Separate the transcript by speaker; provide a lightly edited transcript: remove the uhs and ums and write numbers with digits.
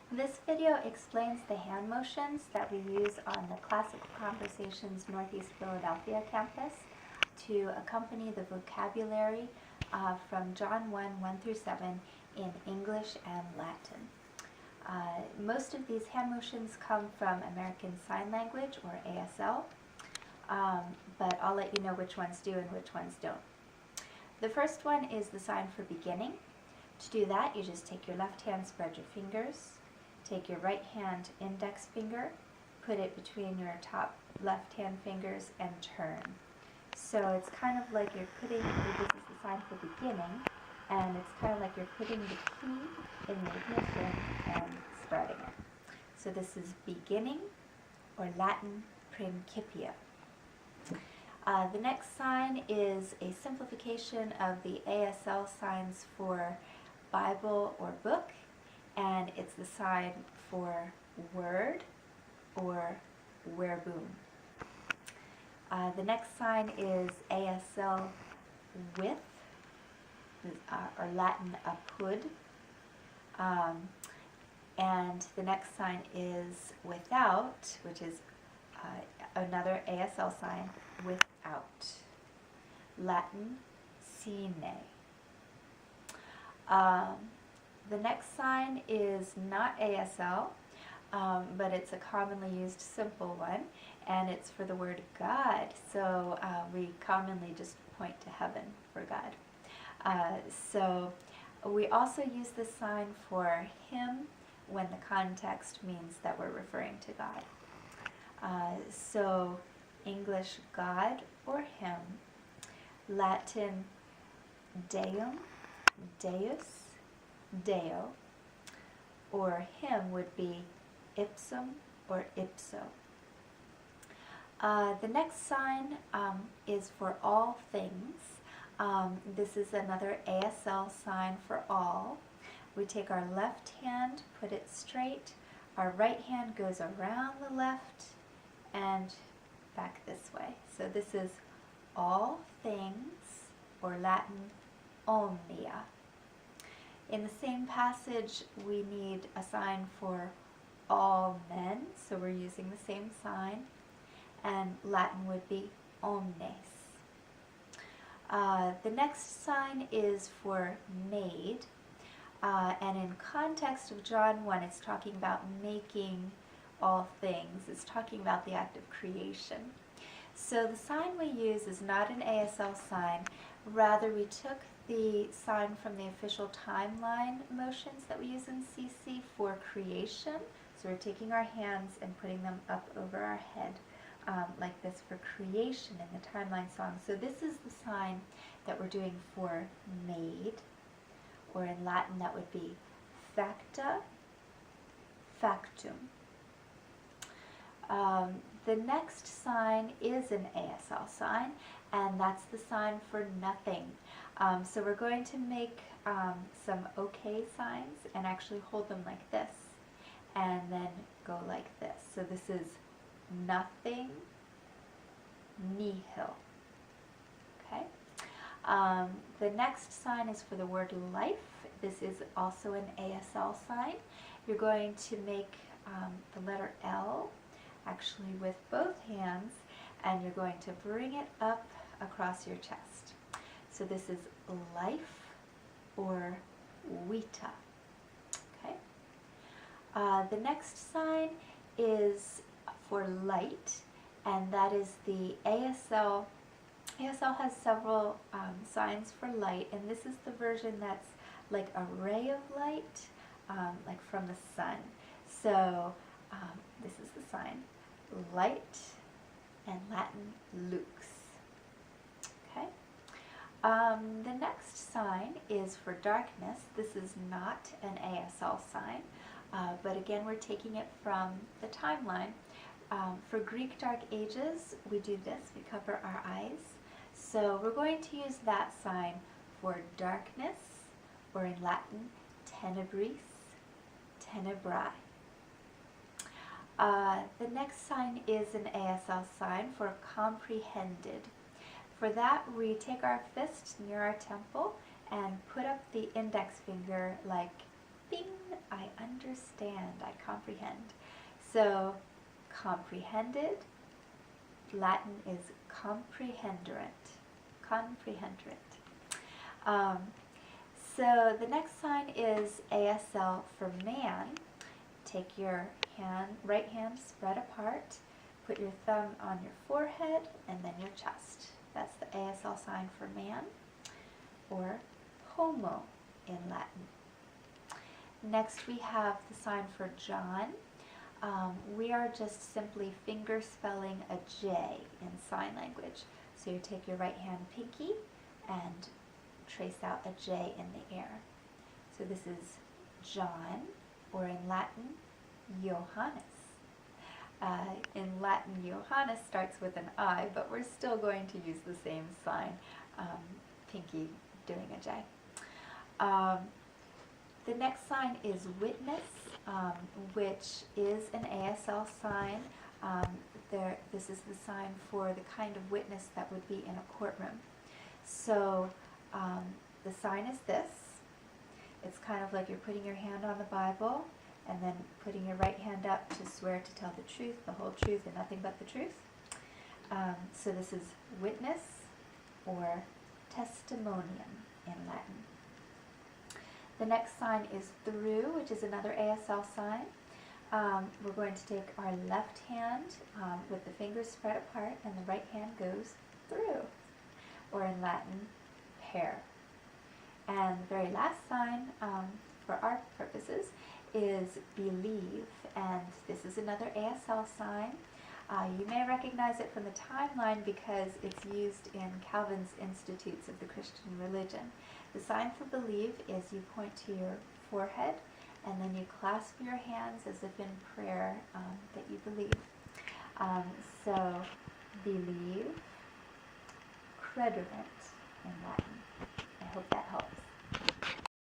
Speaker 1: This video explains the hand motions that we use on the Classical Conversations Northeast Philadelphia campus to accompany the vocabulary from John 1 through 7 in English and Latin. Most of these hand motions come from American Sign Language, or ASL, but I'll let you know which ones do and which ones don't. The first one is the sign for beginning. To do that, you just take your left hand, spread your fingers, take your right hand index finger, put it between your top left hand fingers, and turn. So it's kind of like you're putting, this is the sign for beginning, and it's kind of like you're putting the key in the ignition and starting it. So this is beginning, or Latin principia. The next sign is a simplification of the ASL signs for Bible or book, and it's the sign for word, or verbum. The next sign is ASL with, or Latin apud, and the next sign is without, which is another ASL sign, without, Latin sine. The next sign is not ASL, but it's a commonly used simple one, and it's for the word God. So we commonly just point to heaven for God. So we also use this sign for him when the context means that we're referring to God. So English God or him, Latin deum, deus, deo, or him would be ipsum or ipso. The next sign is for all things. This is another ASL sign for all. We take our left hand, put it straight, our right hand goes around the left and back this way. So this is all things, or Latin omnia. In the same passage, we need a sign for all men, so we're using the same sign, and Latin would be omnes. The next sign is for made, and in context of John 1, it's talking about making all things. It's talking about the act of creation. So the sign we use is not an ASL sign. Rather, we took the sign from the official timeline motions that we use in CC for creation. So we're taking our hands and putting them up over our head like this for creation in the timeline song. So this is the sign that we're doing for made, or in Latin that would be facta, factum. The next sign is an ASL sign, and that's the sign for nothing. So we're going to make some OK signs and actually hold them like this, and then go like this. So this is nothing, nihil. Okay. The next sign is for the word life. This is also an ASL sign. You're going to make the letter L actually with both hands, and you're going to bring it up across your chest. So this is life, or vita. Okay. The next sign is for light, and that is the ASL. ASL has several signs for light, and this is the version that's like a ray of light, like from the sun. So this is the sign, light, and Latin lux. Okay. The next sign is for darkness. This is not an ASL sign, but again, we're taking it from the timeline. For Greek Dark Ages, we do this, we cover our eyes. So we're going to use that sign for darkness, or in Latin, tenebris, tenebrae. The next sign is an ASL sign for comprehended. For that, we take our fist near our temple and put up the index finger like bing I understand, I comprehend. So comprehended, Latin is comprehenderant. Comprehenderant. So the next sign is ASL for man. Take your right hand spread apart, put your thumb on your forehead and then your chest. That's the ASL sign for man, or homo in Latin. Next we have the sign for John. We are just simply finger spelling a J in sign language. So you take your right hand pinky and trace out a J in the air. So this is John, or in Latin, Johannes. In Latin, Johannes starts with an I, but we're still going to use the same sign, pinky doing a J. The next sign is witness, which is an ASL sign. This is the sign for the kind of witness that would be in a courtroom. So the sign is this. It's kind of like you're putting your hand on the Bible and then putting your right hand up to swear to tell the truth, the whole truth, and nothing but the truth. So this is witness, or testimonium in Latin. The next sign is through, which is another ASL sign. We're going to take our left hand with the fingers spread apart and the right hand goes through, or in Latin, per. And the very last sign for our purposes is believe, and this is another ASL sign. You may recognize it from the timeline because it's used in Calvin's Institutes of the Christian Religion. The sign for believe is you point to your forehead and then you clasp your hands as if in prayer that you believe. So believe, crederant in Latin. I hope that helps.